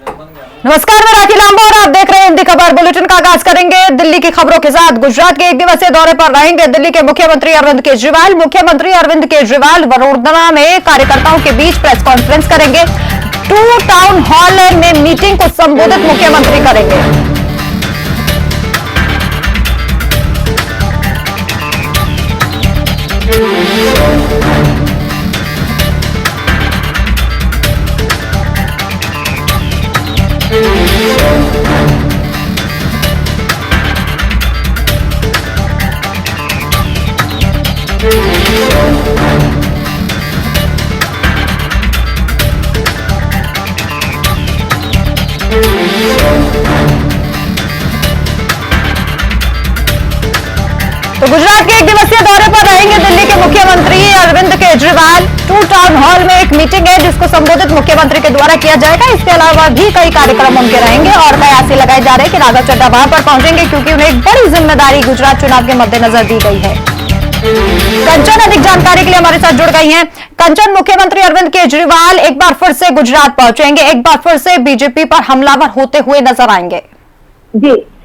नमस्कार, मैं राखी लांबा और आप देख रहे हैं हिंदी खबर बुलेटिन का आगाज करेंगे दिल्ली की खबरों के साथ। गुजरात के एक दिवसीय दौरे पर रहेंगे दिल्ली के मुख्यमंत्री अरविंद केजरीवाल। मुख्यमंत्री अरविंद केजरीवाल वडोदरा में कार्यकर्ताओं के बीच प्रेस कॉन्फ्रेंस करेंगे। 2 टाउन हॉल में मीटिंग को संबोधित मुख्यमंत्री करेंगे। तो गुजरात के एक दिवसीय दौरे पर रहेंगे दिल्ली के मुख्यमंत्री अरविंद केजरीवाल। 2 टाउन हॉल में एक मीटिंग है जिसको संबोधित मुख्यमंत्री के द्वारा किया जाएगा। इसके अलावा भी कई कार्यक्रम उनके रहेंगे और कयास लगाए जा रहे हैं कि राघव चड्ढा वहां पर पहुंचेंगे क्योंकि उन्हें एक बड़ी जिम्मेदारी गुजरात चुनाव के मद्देनजर दी गई है। कंचन अधिक जानकारी के लिए हमारे साथ जुड़ गई हैं। कंचन, मुख्यमंत्री अरविंद केजरीवाल एक बार फिर से गुजरात पहुंचेंगे, एक बार फिर से बीजेपी पर हमलावर होते हुए नजर आएंगे।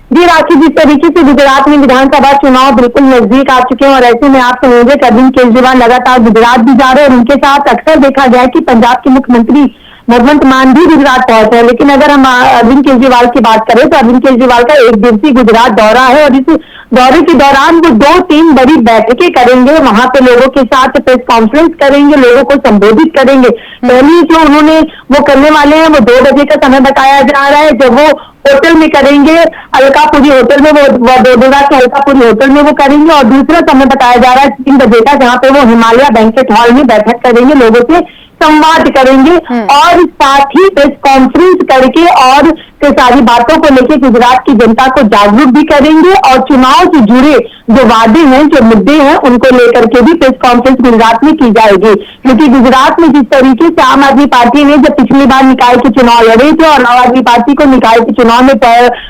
जी राखी, जिस तरीके से गुजरात में विधानसभा चुनाव बिल्कुल नजदीक आ चुके हैं और ऐसे में आप समझे कि अरविंद केजरीवाल लगातार गुजरात भी जा रहे हैं और उनके साथ अक्सर देखा गया है कि पंजाब के मुख्यमंत्री भगवंत मान भी गुजरात पहुंचे हैं। लेकिन अगर हम अरविंद केजरीवाल की बात करें तो अरविंद केजरीवाल का एक दिवसीय गुजरात दौरा है और इस दौरे के दौरान वो 2-3 बड़ी बैठकें करेंगे। वहां पे लोगों के साथ प्रेस कॉन्फ्रेंस करेंगे, लोगों को संबोधित करेंगे। पहली जो उन्होंने वो करने वाले हैं वो 2 बजे का समय बताया जा रहा है, जब वो होटल में करेंगे, अलकापुरी होटल में, वो वडोदरा के अलकापुरी होटल में वो करेंगे। और दूसरा समय बताया जा रहा है 3 बजे का, जहां पे वो हिमालय बैंकेट हॉल में बैठक करेंगे, लोगों से संवाद करेंगे और साथ ही प्रेस कॉन्फ्रेंस करके और सारी बातों को लेकर गुजरात की जनता को जागरूक भी करेंगे और चुनाव से जुड़े जो वादे हैं, जो मुद्दे हैं, उनको लेकर के भी प्रेस कॉन्फ्रेंस गुजरात में की जाएगी। क्योंकि गुजरात में जिस तरीके से आम आदमी पार्टी ने जब पिछली बार निकाय के चुनाव लड़े थे और आम आदमी पार्टी को निकाय के चुनाव में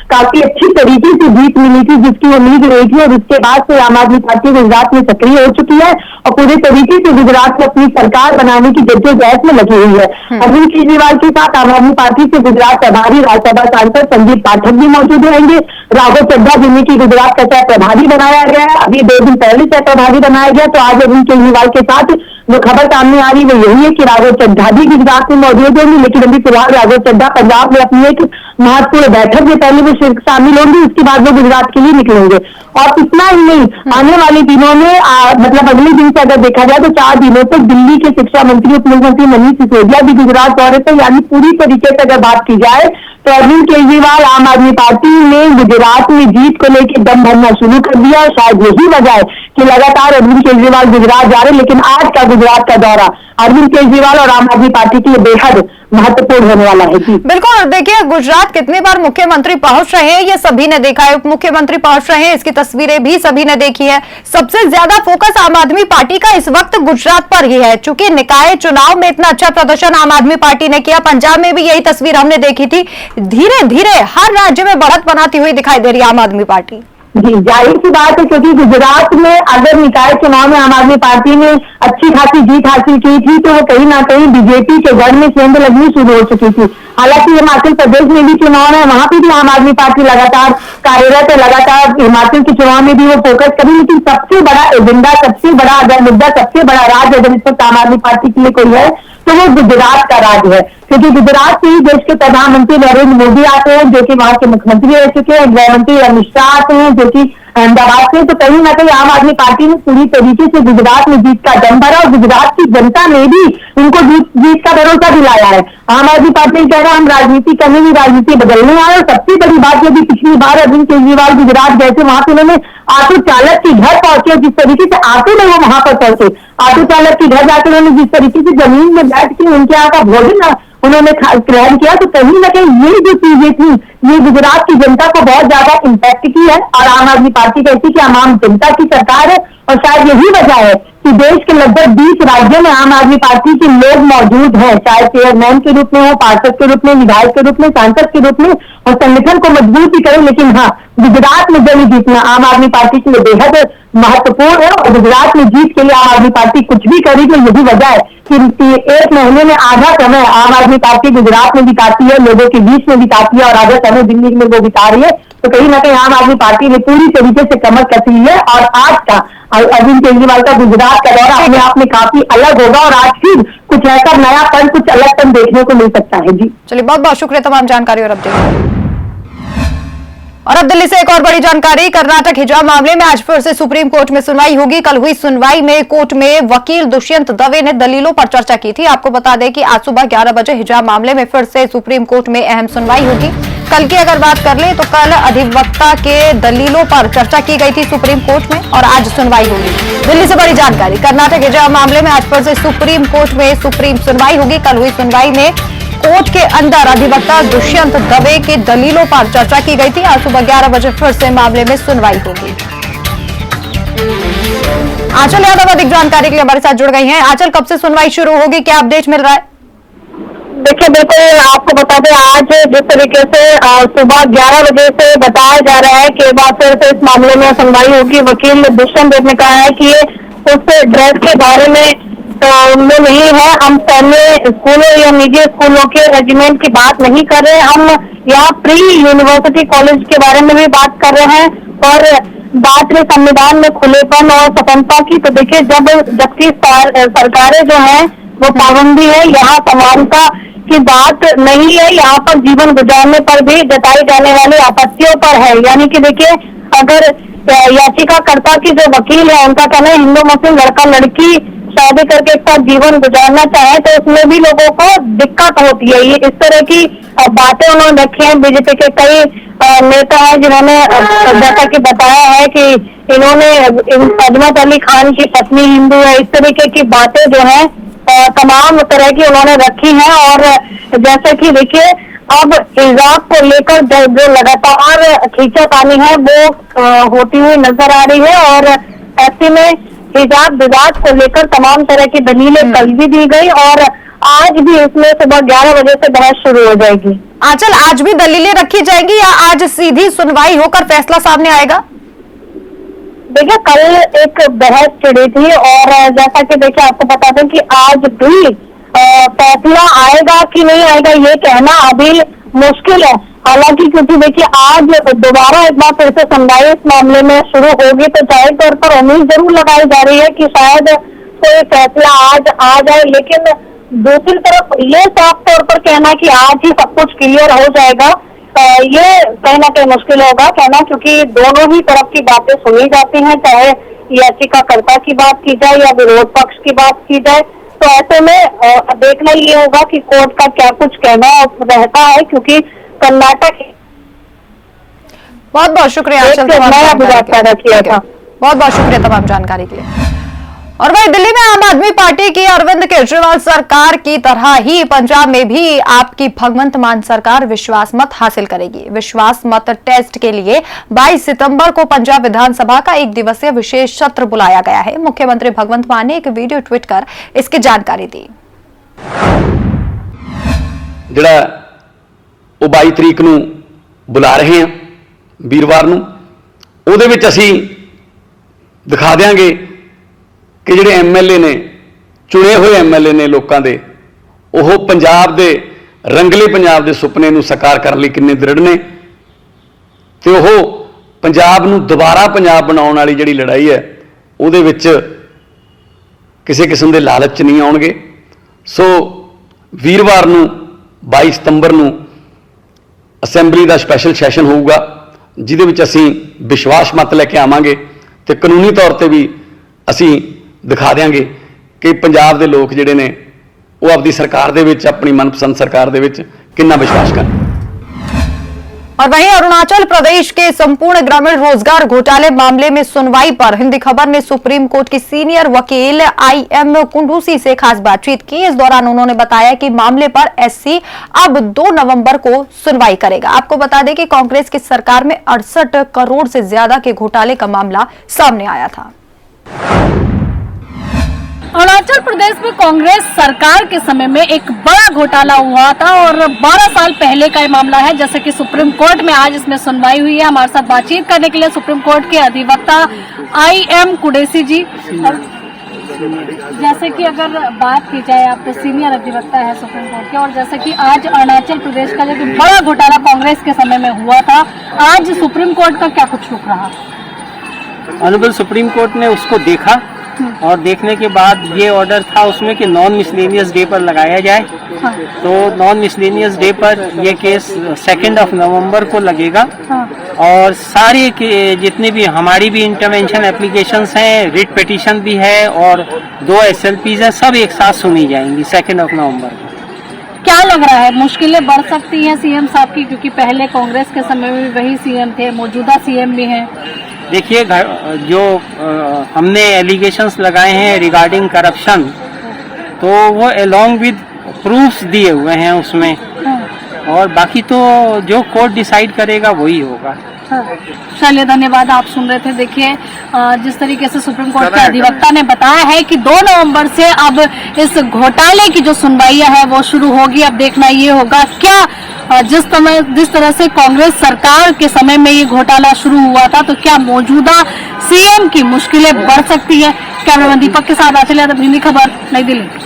काफी अच्छी तरीके से जीत मिली थी, जिसकी उम्मीद रही थी, और उसके बाद से आम आदमी पार्टी गुजरात में सक्रिय हो चुकी है और पूरे तरीके से गुजरात में अपनी सरकार बनाने की जद्दोजहद में लगी हुई है। अरविंद केजरीवाल के साथ आम आदमी पार्टी से गुजरात प्रभारी राज्यसभा सांसद संदीप पाठक भी मौजूद रहेंगे। राघव चड्ढा, जिन्हें की गुजरात का सह प्रभारी बनाया गया है, अभी 2 दिन पहले सह प्रभारी बनाया गया, तो आज अरविंद केजरीवाल के साथ जो खबर सामने आ रही है वो यही है कि राघव चड्ढा भी गुजरात में मौजूद होंगे। लेकिन अभी फिलहाल राघव चड्ढा पंजाब में अपनी एक महत्वपूर्ण बैठक में पहले वो शामिल होंगे, उसके बाद वो गुजरात के लिए निकलेंगे। और इतना ही नहीं, आने वाले दिनों में मतलब अगले दिन से अगर देखा जाए तो 4 दिनों तक दिल्ली के शिक्षा मंत्री उप मुख्यमंत्री मनीष सिसोदिया भी गुजरात दौरे पर, यानी पूरी तरीके से अगर बात की जाए तो अरविंद केजरीवाल आम आदमी पार्टी ने गुजरात में जीत को लेकर दम भरना शुरू कर दिया और शायद यही वजह है कि लगातार अरविंद केजरीवाल गुजरात जा रहे हैं। लेकिन आज का गुजरात का दौरा अरविंद केजरीवाल और आम आदमी पार्टी के लिए बेहद महत्वपूर्ण होने वाला है। बिल्कुल, देखिए गुजरात कितनी बार मुख्यमंत्री पहुंच रहे हैं ये सभी ने देखा है, उप मुख्यमंत्री पहुंच रहे हैं, इसकी तस्वीरें भी सभी ने देखी है। सबसे ज्यादा फोकस आम आदमी पार्टी का इस वक्त गुजरात पर ही है, चूंकि निकाय चुनाव में इतना अच्छा प्रदर्शन आम आदमी पार्टी ने किया। पंजाब में भी यही तस्वीर हमने देखी थी। धीरे धीरे हर राज्य में बढ़त बनाती हुई दिखाई दे रही है आम आदमी पार्टी। जी, जाहिर सी बात है, क्योंकि गुजरात में अगर निकाय चुनाव में आम आदमी पार्टी ने अच्छी खासी जीत हासिल की थी तो वो कहीं ना कहीं बीजेपी के गढ़ में सेंध लगनी शुरू हो चुकी थी। हालांकि हिमाचल प्रदेश में भी चुनाव है, वहां पे भी आम आदमी पार्टी लगातार कार्यरत है, लगातार हिमाचल के चुनाव में भी वो फोकस करी। लेकिन सबसे बड़ा एजेंडा, सबसे बड़ा अगर मुद्दा, सबसे बड़ा राज अगर इस वक्त आम आदमी पार्टी के लिए कोई है तो वो गुजरात का राज है। क्योंकि गुजरात से ही देश के प्रधानमंत्री नरेंद्र मोदी आते हैं, जो कि वहां के मुख्यमंत्री रह चुके हैं, गृह मंत्री अमित शाह आते हैं, जो कि अहमदाबाद से। तो कहीं ना कहीं आम आदमी पार्टी ने पूरी तरीके से गुजरात में जीत का दम भरा और गुजरात की जनता ने भी उनको जीत का भरोसा दिलाया है। आम आदमी पार्टी कह रहा है हम राजनीति करने की, राजनीति बदलने आए। और सबसे बड़ी बात यदि पिछली बार अरविंद केजरीवाल गुजरात गए थे, वहां पे उन्होंने ऑटो चालक के घर पहुंचे, जिस तरीके से ऑटो में वो वहां पर पहुंचे, ऑटो चालक के घर जाकर उन्होंने जिस तरीके से जमीन में बैठ के उनके यहाँ का भोजन उन्होंने ग्रहण किया, तो कहीं ना कहीं ये जो चीजें थी ये गुजरात की जनता को बहुत ज्यादा इम्पैक्ट की है। और आम आदमी पार्टी कहती कि आम जनता की सरकार है और शायद यही वजह है कि देश के लगभग 20 राज्यों में आम आदमी पार्टी के लोग मौजूद हैं, चाहे चेयरमैन के रूप में हो, पार्षद के रूप में, विधायक के रूप में, सांसद के रूप में, और संगठन को मजबूत भी करें। लेकिन हाँ, गुजरात में जल्द जीतना आम आदमी पार्टी के लिए बेहद महत्वपूर्ण है और गुजरात में जीत के लिए आम आदमी पार्टी कुछ भी करी तो यही वजह है कि एक महीने में आधा समय आम आदमी पार्टी गुजरात में बिताती है, लोगों के बीच में बिताती है और आधा समय दिल्ली में वो बिता रही है। तो कहीं ना कहीं आम आदमी पार्टी ने पूरी तरीके से कमर कस ली है और आज का अरविंद केजरीवाल का गुजरात का दौरा अपने आप में काफी अलग होगा और आज फिर कुछ ऐसा नयापन, कुछ अलगपन देखने को मिल सकता है। जी चलिए, बहुत बहुत शुक्रिया तमाम जानकारी और अपडेट। और अब दिल्ली से एक और बड़ी जानकारी। कर्नाटक हिजाब मामले में आज फिर से सुप्रीम कोर्ट में सुनवाई होगी। कल हुई सुनवाई में कोर्ट में वकील दुष्यंत दवे ने दलीलों पर चर्चा की थी। आपको बता दें कि आज सुबह 11 बजे हिजाब मामले में फिर से सुप्रीम कोर्ट में अहम सुनवाई होगी। कल की अगर बात कर ले तो कल अधिवक्ता के दलीलों पर चर्चा की गई थी सुप्रीम कोर्ट में और आज सुनवाई होगी। दिल्ली से बड़ी जानकारी। कर्नाटक हिजाब मामले में आज फिर से सुप्रीम कोर्ट में सुनवाई होगी। कल हुई सुनवाई में कोर्ट के अंदर अधिवक्ता दुष्यंत दवे के दलीलों पर चर्चा की गई थी। आज सुबह 11 बजे फिर से मामले में सुनवाई होगी। आंचल यादव अधिक जानकारी के लिए हमारे साथ जुड़ गई हैं। आंचल, कब से सुनवाई शुरू होगी, क्या अपडेट मिल रहा है? देखिए, बिल्कुल आपको बता दें, आज जिस तरीके से सुबह 11 बजे से बताया जा रहा है कि एक बार फिर से इस मामले में सुनवाई होगी। वकील दुष्यंत देव ने कहा है कि ये उस ड्रेस के बारे में में नहीं है, हम पहले स्कूलों या निजी स्कूलों के रेजिमेंट की बात नहीं कर रहे, हम यहाँ प्री यूनिवर्सिटी कॉलेज के बारे में भी बात कर रहे हैं और बात रही संविधान में खुलेपन और स्वतंत्रता की। तो देखिए, जबकि सरकारें जो हैं वो पाबंदी है, यहाँ समानता की बात नहीं है, यहाँ पर जीवन गुजारने पर भी जताई जाने वाली आपत्तियों पर है। यानी कि देखिए, अगर याचिकाकर्ता की जो वकील है उनका कहना है हिंदू मुस्लिम लड़का लड़की शादी करके एक साथ जीवन गुजारना चाहे तो उसमें भी लोगों को दिक्कत होती है। ये इस तरह की बातें उन्होंने रखी हैं। बीजेपी के कई नेता हैं जिन्होंने जैसा कि बताया है कि इन्होंने अजमत अली खान की पत्नी हिंदू है, इस तरीके की बातें जो हैं तमाम तरह की उन्होंने रखी हैं। और जैसे कि देखिए, अब हिजाब को लेकर जो लगातार खींचातानी है वो होती हुई नजर आ रही है और ऐसे में हिजाब विवाद को लेकर तमाम तरह की दलीलें कल भी दी गई और आज भी इसमें सुबह 11 बजे से बहस शुरू हो जाएगी। आंचल, आज भी दलीलें रखी जाएंगी या आज सीधी सुनवाई होकर फैसला सामने आएगा? देखिए, कल एक बहस छिड़ी थी और जैसा कि देखिए आपको बता दें कि आज भी फैसला आएगा कि नहीं आएगा ये कहना अभी मुश्किल है। हालांकि क्योंकि देखिए आज दोबारा एक बार फिर से सुनवाई इस मामले में शुरू होगी तो जाहिर तौर पर उम्मीद जरूर लगाई जा रही है कि शायद कोई फैसला आज आ जाए, लेकिन दूसरी तरफ ये साफ तौर पर कहना कि आज ही सब कुछ क्लियर हो जाएगा ये कहीं ना कहीं मुश्किल होगा कहना, क्योंकि दोनों ही तरफ की बातें सुनी जाती हैं, चाहे याचिकाकर्ता की बात की जाए या विरोध पक्ष की बात की जाए। तो ऐसे में देखना ये होगा कि कोर्ट का क्या कुछ कहना रहता है, क्योंकि कर्नाटक बहुत बहुत शुक्रिया आंचल, बहुत बहुत शुक्रिया तमाम जानकारी के लिए। और वही दिल्ली में आम आदमी पार्टी की अरविंद केजरीवाल सरकार की तरह ही पंजाब में भी आपकी भगवंत मान सरकार विश्वास मत हासिल करेगी। विश्वास मत टेस्ट के लिए 22 सितंबर को पंजाब विधानसभा का 1 दिवसीय विशेष सत्र बुलाया गया है। मुख्यमंत्री भगवंत मान ने एक वीडियो ट्वीट कर इसकी जानकारी दी। ਜਿਹੜਾ ਉਹ 22 ਤਰੀਕ ਨੂੰ ਬੁਲਾ ਰਹੇ ਹਾਂ ਵੀਰਵਾਰ ਨੂੰ, ਉਹਦੇ ਵਿੱਚ ਅਸੀਂ ਦਿਖਾ ਦਿਆਂਗੇ ਕਿ ਜਿਹੜੇ ਐਮਐਲਏ ਨੇ, ਚੁਣੇ ਹੋਏ ਐਮਐਲਏ ਨੇ ਲੋਕਾਂ ਦੇ, ਉਹ ਪੰਜਾਬ ਦੇ ਰੰਗਲੇ ਪੰਜਾਬ ਦੇ ਸੁਪਨੇ ਨੂੰ ਸਾਕਾਰ ਕਰਨ ਲਈ ਕਿੰਨੇ ਦ੍ਰਿੜ ਨੇ ਤੇ ਉਹ ਪੰਜਾਬ ਨੂੰ ਦੁਬਾਰਾ ਪੰਜਾਬ ਬਣਾਉਣ ਵਾਲੀ ਜਿਹੜੀ ਲੜਾਈ ਹੈ ਉਹਦੇ ਵਿੱਚ ਕਿਸੇ ਕਿਸਮ ਦੇ ਲਾਲਚ ਨਹੀਂ ਆਉਣਗੇ। ਸੋ ਵੀਰਵਾਰ ਨੂੰ 22 ਸਤੰਬਰ ਨੂੰ ਅਸੈਂਬਲੀ ਦਾ ਸਪੈਸ਼ਲ ਸੈਸ਼ਨ ਹੋਊਗਾ ਜਿਹਦੇ ਵਿੱਚ ਅਸੀਂ ਵਿਸ਼ਵਾਸ ਮਤ ਲੈ ਕੇ ਆਵਾਂਗੇ ਤੇ ਕਾਨੂੰਨੀ ਤੌਰ ਤੇ ਵੀ ਅਸੀਂ ਦਿਖਾ ਦਿਆਂਗੇ ਕਿ ਪੰਜਾਬ ਦੇ ਲੋਕ ਜਿਹੜੇ ਨੇ ਉਹ ਆਪਣੀ ਸਰਕਾਰ ਦੇ ਵਿੱਚ, ਆਪਣੀ ਮਨਪਸੰਦ ਸਰਕਾਰ ਦੇ ਵਿੱਚ ਕਿੰਨਾ ਵਿਸ਼ਵਾਸ ਕਰਨ। और वहीं अरुणाचल प्रदेश के संपूर्ण ग्रामीण रोजगार घोटाले मामले में सुनवाई पर हिंदी खबर ने सुप्रीम कोर्ट की सीनियर वकील IM कुंडूसी से खास बातचीत की। इस दौरान उन्होंने बताया कि मामले पर SC अब 2 नवंबर को सुनवाई करेगा। आपको बता दें कि कांग्रेस की सरकार में 68 करोड़ से ज्यादा के घोटाले का मामला सामने आया था। अरुणाचल प्रदेश में कांग्रेस सरकार के समय में एक बड़ा घोटाला हुआ था और 12 साल पहले का ये मामला है। जैसे कि सुप्रीम कोर्ट में आज इसमें सुनवाई हुई है। हमारे साथ बातचीत करने के लिए सुप्रीम कोर्ट के अधिवक्ता IM कुडैसी जी। जैसे कि अगर बात की जाए, आप तो सीनियर अधिवक्ता है सुप्रीम कोर्ट के, और जैसे कि आज अरुणाचल प्रदेश का जो बड़ा घोटाला कांग्रेस के समय में हुआ था, आज सुप्रीम कोर्ट का क्या कुछ रुख रहा? ऑनरेबल सुप्रीम कोर्ट ने उसको देखा और देखने के बाद ये ऑर्डर था उसमें कि नॉन मिसलेनियस डे पर लगाया जाए। हाँ। तो नॉन मिसलेनियस डे पर ये केस 2 नवंबर को लगेगा। हाँ। और सारे जितने भी हमारी भी इंटरवेंशन एप्लीकेशंस हैं, रिट पिटीशन भी है और 2 SLPs हैं, सब एक साथ सुनी जाएंगी 2 नवंबर को। क्या लग रहा है, मुश्किलें बढ़ सकती हैं सीएम साहब की, क्योंकि पहले कांग्रेस के समय में भी वही सीएम थे, मौजूदा सीएम भी हैं? देखिए, जो हमने एलिगेशंस लगाए हैं रिगार्डिंग करप्शन, तो वो अलोंग विद प्रूफ्स दिए हुए हैं उसमें, और बाकी तो जो कोर्ट डिसाइड करेगा वही होगा। चलिए, धन्यवाद। आप सुन रहे थे। देखिए, जिस तरीके से सुप्रीम कोर्ट के अधिवक्ता ने बताया है कि 2 नवंबर से अब इस घोटाले की जो सुनवाइयां है वो शुरू होगी। अब देखना ये होगा क्या जिस तरह से कांग्रेस सरकार के समय में ये घोटाला शुरू हुआ था, तो क्या मौजूदा सीएम की मुश्किलें बढ़ सकती है? कैमरामैन दीपक के साथ आंचल यादव, हिंदी खबर, नई दिल्ली।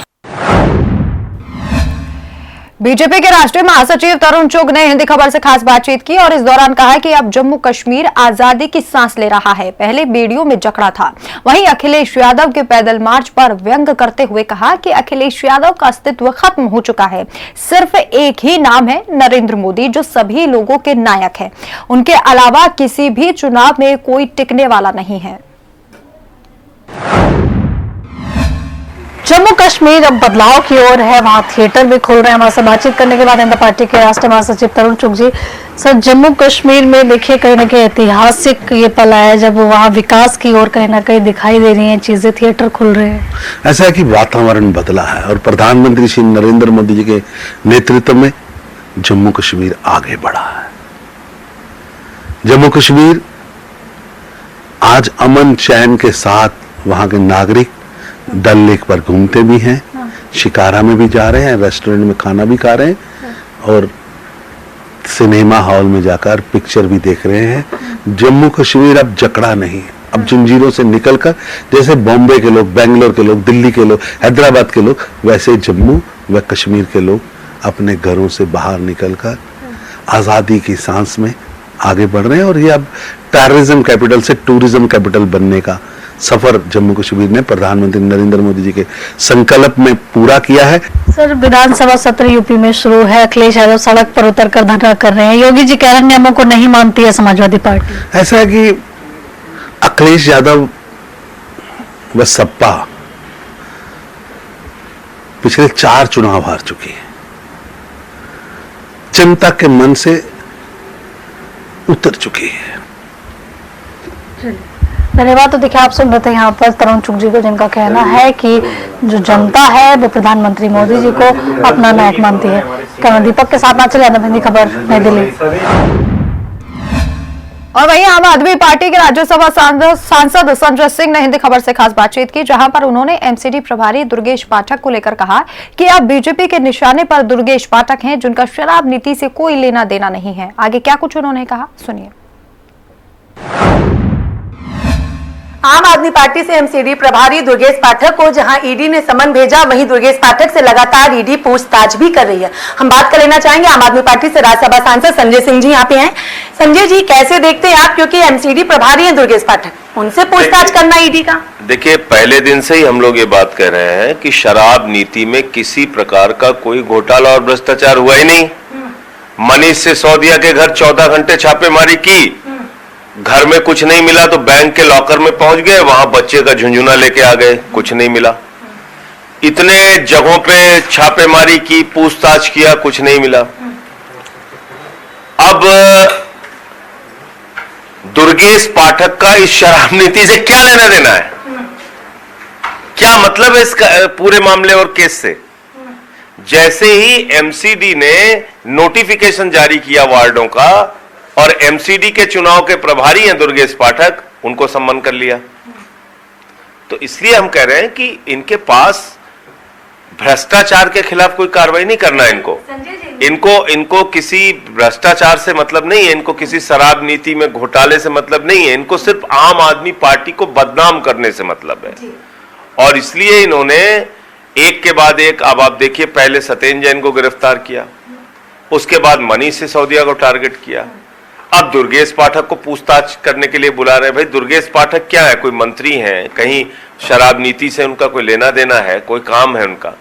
बीजेपी के राष्ट्रीय महासचिव तरुण चुग ने हिंदी खबर से खास बातचीत की और इस दौरान कहा कि अब जम्मू कश्मीर आजादी की सांस ले रहा है। पहले बीडीओ में जकड़ा था। वहीं अखिलेश यादव के पैदल मार्च पर व्यंग करते हुए कहा कि अखिलेश यादव का अस्तित्व खत्म हो चुका है। सिर्फ एक ही नाम है, नरेंद्र मोदी, जो सभी लोगों के नायक है। उनके अलावा किसी भी चुनाव में कोई टिकने वाला नहीं है। जम्मू कश्मीर अब बदलाव की ओर है, वहां थिएटर भी खुल रहे हैं। हमारे से बातचीत करने के बाद जनता पार्टी के राष्ट्रीय महासचिव तरुण चुग जी। सर, जम्मू कश्मीर में देखिए कहीं ना कहीं ऐतिहासिक ये पल आया जब वहां विकास की ओर कहीं ना कहीं दिखाई दे रही है चीजें, थिएटर खुल रहे हैं। ऐसा है कि वातावरण बदला है और प्रधानमंत्री श्री नरेंद्र मोदी जी के नेतृत्व में जम्मू कश्मीर आगे बढ़ा है। जम्मू कश्मीर आज अमन चैन के साथ वहां के नागरिक डल लेक पर घूमते भी हैं, शिकारा में भी जा रहे हैं, रेस्टोरेंट में खाना भी खा रहे हैं और सिनेमा हॉल में जाकर पिक्चर भी देख रहे हैं। जम्मू कश्मीर अब जकड़ा नहीं है, अब जंजीरों से निकलकर, जैसे बॉम्बे के लोग, बेंगलोर के लोग, दिल्ली के लोग, हैदराबाद के लोग, वैसे जम्मू व कश्मीर के लोग अपने घरों से बाहर निकलकर आजादी की सांस में आगे बढ़ रहे हैं। और ये अब टूरिज्म कैपिटल से टूरिज्म कैपिटल बनने का सफर जम्मू कश्मीर ने प्रधानमंत्री नरेंद्र मोदी जी के संकल्प में पूरा किया है। सर, विधानसभा सत्र यूपी में शुरू है। अखिलेश यादव सड़क पर उतरकर धरना कर रहे हैं। योगी जी कह रहे हैं नियमों को नहीं मानती है समाजवादी पार्टी। ऐसा है कि अखिलेश यादव व सपा पिछले 4 चुनाव हार चुकी है, जनता के मन से उतर चुकी है। धन्यवाद। तो देखिए, आप सुन रहे थे यहाँ पर तरुण चुग जी को, जिनका कहना है कि जो जनता है वो प्रधानमंत्री मोदी जी को अपना नायक मानती है। कैमरा दीपक के साथ आंचल यादव, हिंदी खबर, नई दिल्ली। और वहीं आम आदमी पार्टी के राज्यसभा सांसद संजय सिंह ने हिंदी खबर से खास बातचीत की, जहां पर उन्होंने एमसीडी प्रभारी दुर्गेश पाठक को लेकर कहा कि अब बीजेपी के निशाने पर दुर्गेश पाठक हैं, जिनका शराब नीति से कोई लेना देना नहीं है। आगे क्या कुछ उन्होंने कहा, सुनिए। आम आदमी पार्टी से एमसीडी प्रभारी दुर्गेश पाठक को जहां ईडी ने समन भेजा, वहीं दुर्गेश पाठक से लगातार ईडी पूछताछ भी कर रही है। हम बात कर लेना चाहेंगे आम आदमी पार्टी से राज्यसभा सांसद संजय सिंह जी यहाँ पे हैं। संजय जी, कैसे देखते हैं आप, क्योंकि एमसीडी प्रभारी हैं दुर्गेश पाठक, उनसे पूछताछ करना ईडी का? देखिए, पहले दिन से ही हम लोग ये बात कह रहे हैं कि शराब नीति में किसी प्रकार का कोई घोटाला और भ्रष्टाचार हुआ ही नहीं। मनीष सिसोदिया के घर 14 घंटे छापेमारी की, घर में कुछ नहीं मिला तो बैंक के लॉकर में पहुंच गए, वहां बच्चे का झुंझुना लेके आ गए, कुछ नहीं मिला। इतने जगहों पे छापेमारी की, पूछताछ किया, कुछ नहीं मिला। अब दुर्गेश पाठक का इस शराब नीति से क्या लेना देना है? क्या मतलब है इसका पूरे मामले और केस से? जैसे ही एमसीडी ने नोटिफिकेशन जारी किया वार्डों का, और एमसीडी के चुनाव के प्रभारी हैं दुर्गेश पाठक, उनको सम्मान कर लिया। तो इसलिए हम कह रहे हैं कि इनके पास भ्रष्टाचार के खिलाफ कोई कार्रवाई नहीं करना है इनको किसी भ्रष्टाचार से मतलब नहीं है, इनको किसी शराब नीति में घोटाले से मतलब नहीं है, इनको सिर्फ आम आदमी पार्टी को बदनाम करने से मतलब है। और इसलिए इन्होंने एक के बाद एक, अब आप देखिए, पहले सत्येंद्र जैन को गिरफ्तार किया, उसके बाद मनीष सिसोदिया को टारगेट किया, अब दुर्गेश पाठक को पूछताछ करने के लिए बुला रहे हैं। भाई दुर्गेश पाठक क्या है, कोई मंत्री हैं? कहीं शराब नीति से उनका कोई लेना देना है? कोई काम है उनका?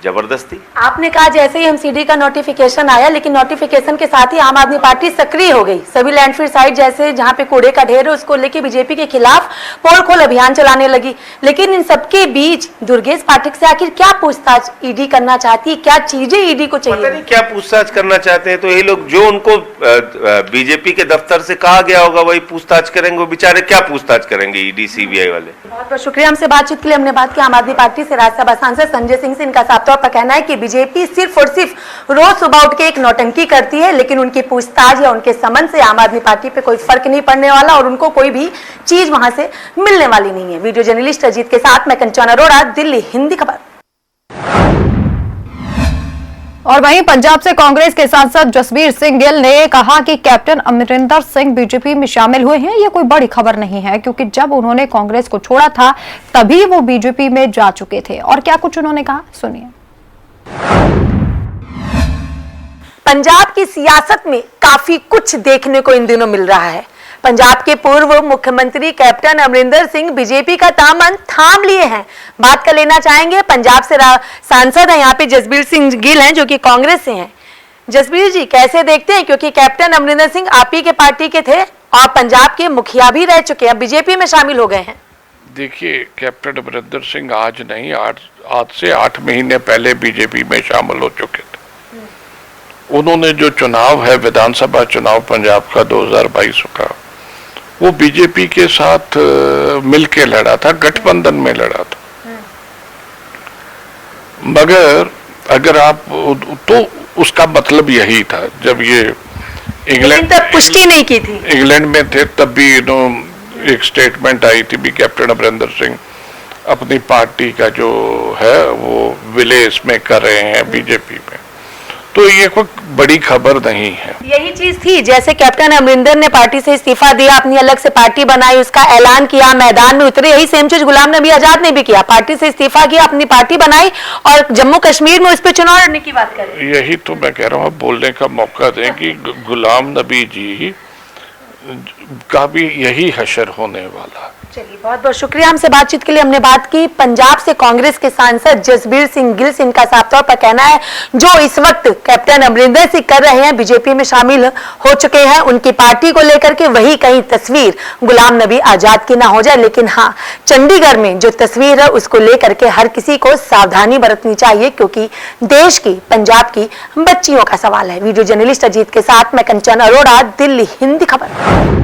जबरदस्ती। आपने कहा जैसे ही एमसीडी का नोटिफिकेशन आया, लेकिन नोटिफिकेशन के साथ ही आम आदमी पार्टी सक्रिय हो गई। सभी लैंडफिल साइट जैसे जहां पे कूड़े का ढेर है उसको लेके बीजेपी के खिलाफ पोल खोल अभियान चलाने लगी। लेकिन इन सबके बीच दुर्गेश पाठक से आखिर क्या पूछताछ ईडी करना चाहती है? क्या चीजें ईडी को चाहिए? पता नहीं क्या पूछताछ करना चाहते हैं। तो ये लोग जो उनको बीजेपी के दफ्तर से कहा गया होगा वही पूछताछ करेंगे। वो बेचारे क्या पूछताछ करेंगे ईडी सीबीआई वाले? बहुत बहुत शुक्रिया हमसे बातचीत के लिए। हमने बात की आम आदमी पार्टी से राज्यसभा सांसद संजय सिंह से। इनका साफ तौर पर कहना है कि बीजेपी सिर्फ और सिर्फ रोज सुबह उठ के एक नौटंकी करती है, लेकिन उनकी पूछताछ या उनके समन से आम आदमी पार्टी पे कोई फर्क नहीं पड़ने वाला और उनको कोई भी चीज वहां से मिलने वाली नहीं है। वीडियो जर्नलिस्ट अजीत के साथ मैं कंचन अरोड़ा, दिल्ली, हिंदी खबर। और वहीं पंजाब से कांग्रेस के सांसद जसबीर सिंह गिल ने कहा कि कैप्टन अमरिंदर सिंह बीजेपी में शामिल हुए हैं। ये कोई बड़ी खबर नहीं है, क्योंकि जब उन्होंने कांग्रेस को छोड़ा था तभी वो बीजेपी में जा चुके थे। और क्या कुछ उन्होंने कहा, सुनिए। पंजाब की सियासत में काफी कुछ देखने को इन दिनों मिल रहा है। पंजाब के पूर्व मुख्यमंत्री कैप्टन अमरिंदर सिंह बीजेपी का दामन थाम लिए हैं। बात कर लेना चाहेंगे, पंजाब से सांसद हैं यहाँ पे जसबीर सिंह गिल हैं जो कि कांग्रेस से हैं। जसबीर जी कैसे देखते हैं, क्योंकि कैप्टन अमरिंदर सिंह आप ही के पार्टी के थे और पंजाब के मुखिया भी रह चुके हैं, अब बीजेपी में शामिल हो गए हैं। देखिए, कैप्टन अमरिंदर सिंह आज नहीं, आज से 8 महीने पहले बीजेपी में शामिल हो चुके थे। उन्होंने जो चुनाव है विधानसभा चुनाव पंजाब का 2022 का, वो बीजेपी के साथ मिलके लड़ा था, गठबंधन में लड़ा था। मगर अगर आप तो उसका मतलब यही था, जब ये इंग्लैंड तब पुष्टि नहीं की थी, इंग्लैंड में थे, तब भी एक स्टेटमेंट आई थी भी कैप्टन अमरिंदर सिंह अपनी पार्टी का जो है वो विलय इसमें कर रहे हैं बीजेपी में। तो ये कोई बड़ी खबर नहीं है। यही चीज थी, जैसे कैप्टन अमरिंदर ने पार्टी से इस्तीफा दिया, अपनी अलग से पार्टी बनाई, उसका ऐलान किया, मैदान में उतरे। यही सेम चीज गुलाम नबी आजाद ने भी किया, पार्टी से इस्तीफा किया, अपनी पार्टी बनाई और जम्मू कश्मीर में उस पर चुनाव लड़ने की बात करें। यही तो मैं कह रहा हूँ, बोलने का मौका दें कि गुलाम नबी जी का भी यही हशर होने वाला। चलिए, बहुत बहुत शुक्रिया हमसे बातचीत के लिए। हमने बात की पंजाब से कांग्रेस के सांसद जसबीर सिंह गिल से। इनका साफ तौर पर कहना है जो इस वक्त कैप्टन अमरिंदर सिंह कर रहे हैं, बीजेपी में शामिल हो चुके हैं, उनकी पार्टी को लेकर के वही कहीं तस्वीर गुलाम नबी आजाद की ना हो जाए। लेकिन हाँ, चंडीगढ़ में जो तस्वीर है उसको लेकर के हर किसी को सावधानी बरतनी चाहिए, क्योंकि देश की, पंजाब की बच्चियों का सवाल है। वीडियो जर्नलिस्ट अजीत के साथ मैं कंचन अरोड़ा, दिल्ली, हिंदी खबर।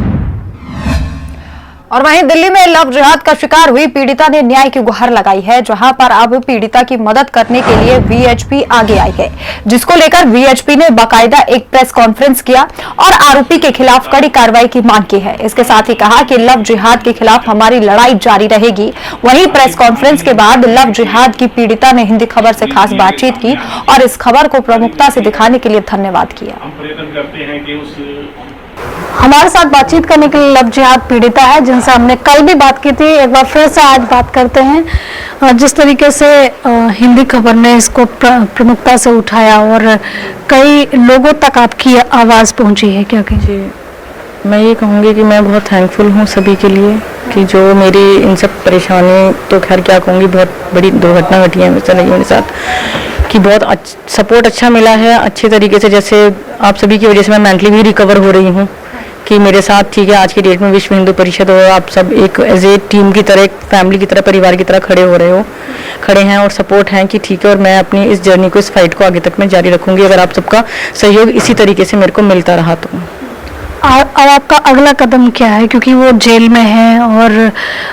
और वहीं दिल्ली में लव जिहाद का शिकार हुई पीड़िता ने न्याय की गुहार लगाई है, जहां पर अब पीड़िता की मदद करने के लिए वीएचपी आगे आई है, जिसको लेकर वीएचपी ने बाकायदा एक प्रेस कॉन्फ्रेंस किया और आरोपी के खिलाफ कड़ी कार्रवाई की मांग की है। इसके साथ ही कहा कि लव जिहाद के खिलाफ हमारी लड़ाई जारी रहेगी। वहीं प्रेस कॉन्फ्रेंस के बाद लव जिहाद की पीड़िता ने हिंदी खबर से खास बातचीत की और इस खबर को प्रमुखता से दिखाने के लिए धन्यवाद किया। हमारे साथ बातचीत करने के लिए लव जिहाद पीड़िता है, जिनसे हमने कल भी बात की थी। एक बार फिर से आज बात करते हैं। जिस तरीके से हिंदी खबर ने इसको प्रमुखता से उठाया और कई लोगों तक आपकी आवाज़ पहुंची है, क्या कहेंगे? मैं ये कहूँगी कि मैं बहुत थैंकफुल हूँ सभी के लिए कि जो मेरी इन सब परेशानी, तो खैर क्या कहूँगी, बहुत बड़ी दुर्घटना घटी है वैसे नहीं मेरे साथ, कि बहुत सपोर्ट अच्छा मिला है अच्छे तरीके से। जैसे आप सभी की वजह से मैं मेंटली भी रिकवर हो रही हूँ कि मेरे साथ ठीक है, आज की डेट में विश्व हिंदू परिषद और आप सब एक एज ए टीम की तरह, एक फैमिली की तरह, परिवार की तरह खड़े हैं और सपोर्ट हैं कि ठीक है। और मैं अपनी इस जर्नी को, इस फाइट को आगे तक मैं जारी रखूँगी अगर आप सबका सहयोग इसी तरीके से मेरे को मिलता रहा तो। अब आपका अगला कदम क्या है, क्योंकि वो जेल में है और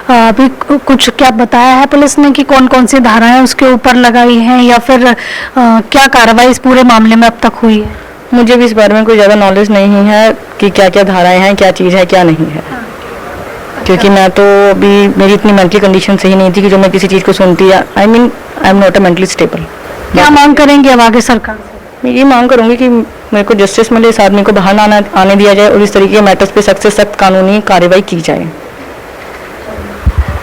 अभी कुछ क्या बताया है पुलिस ने कि कौन कौन सी धाराएं उसके ऊपर लगाई हैं, या फिर क्या कार्रवाई इस पूरे मामले में अब तक हुई है? मुझे भी इस बारे में कोई ज़्यादा नॉलेज नहीं है कि क्या क्या धाराएं हैं, क्या चीज़ है, क्या नहीं है। क्योंकि मैं तो अभी मेरी इतनी मेंटल कंडीशन सही नहीं थी कि जो मैं किसी चीज़ को सुनती या I am not a mentally stable. क्या मांग करेंगे अब आगे सरकार से? मैं ये मांग करूंगी कि मेरे को जस्टिस मिले, इस आदमी को बाहर ना आने दिया जाए और इस तरीके के मैटर्स पे सख्त से सख्त कानूनी कार्रवाई की जाए।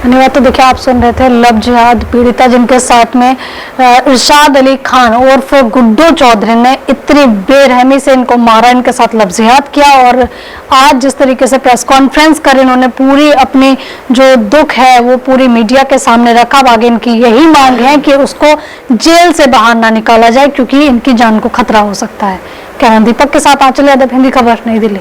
धन्यवाद। तो देखिए, आप सुन रहे थे लव जिहाद पीड़िता, जिनके साथ में इरशाद अली खान उर्फ गुड्डू चौधरी ने इतनी बेरहमी से इनको मारा, इनके साथ लव जिहाद किया। और आज जिस तरीके से प्रेस कॉन्फ्रेंस कर इन्होंने पूरी अपनी जो दुख है वो पूरी मीडिया के सामने रखा। आगे इनकी यही मांग है कि उसको जेल से बाहर ना निकाला जाए, क्योंकि इनकी जान को खतरा हो सकता है। कैमरा दीपक के साथ आंचल यादव, हिंदी खबर, नई दिल्ली।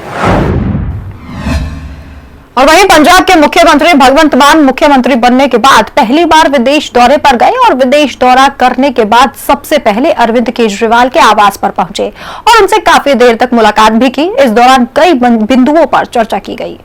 और वहीं पंजाब के मुख्यमंत्री भगवंत मान मुख्यमंत्री बनने के बाद पहली बार विदेश दौरे पर गए और विदेश दौरा करने के बाद सबसे पहले अरविंद केजरीवाल के आवास पर पहुंचे और उनसे काफी देर तक मुलाकात भी की। इस दौरान कई बिंदुओं पर चर्चा की गई।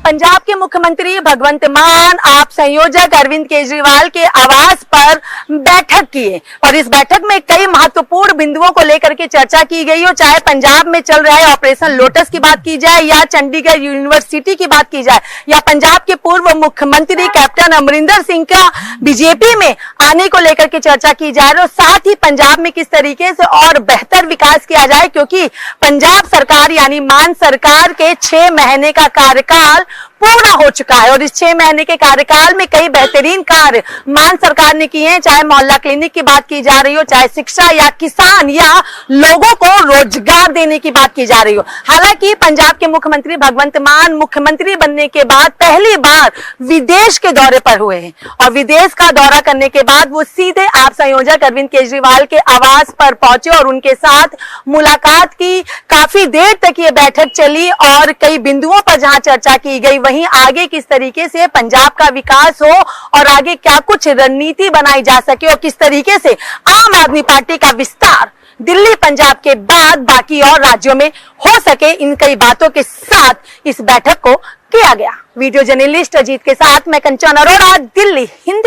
पंजाब के मुख्यमंत्री भगवंत मान आप संयोजक अरविंद केजरीवाल के आवास पर बैठक किए और इस बैठक में कई महत्वपूर्ण बिंदुओं को लेकर के चर्चा की गई हो, चाहे पंजाब में चल रहे ऑपरेशन लोटस की बात की जाए या चंडीगढ़ यूनिवर्सिटी की बात की जाए या पंजाब के पूर्व मुख्यमंत्री कैप्टन अमरिंदर सिंह का बीजेपी में आने को लेकर के चर्चा की जाए और साथ ही पंजाब में किस तरीके से और बेहतर विकास किया जाए, क्योंकि पंजाब सरकार यानी मान सरकार के 6 महीने का कार्यकाल पूर्ण हो चुका है और इस 6 महीने के कार्यकाल में कई बेहतरीन कार्य मान सरकार ने किए हैं, चाहे मोहल्ला क्लिनिक की बात की जा रही हो, चाहे शिक्षा या किसान या लोगों को रोजगार देने की बात की जा रही हो। हालांकि पंजाब के मुख्यमंत्री भगवंत मान मुख्यमंत्री बनने के बाद पहली बार विदेश के दौरे पर हुए हैं और विदेश का दौरा करने के बाद वो सीधे आप संयोजक अरविंद केजरीवाल के आवास पर पहुंचे और उनके साथ मुलाकात की। काफी देर तक ये बैठक चली और कई बिंदुओं पर जहां चर्चा की गई, वहीं आगे किस तरीके से पंजाब का विकास हो और आगे क्या कुछ रणनीति बनाई जा सके और किस तरीके से आम आदमी पार्टी का विस्तार दिल्ली पंजाब के बाद बाकी और राज्यों में हो सके, इन कई बातों के साथ इस बैठक को किया गया। वीडियो जर्नलिस्ट अजीत के साथ मैं कंचन अरोड़ा, दिल्ली, हिंदी।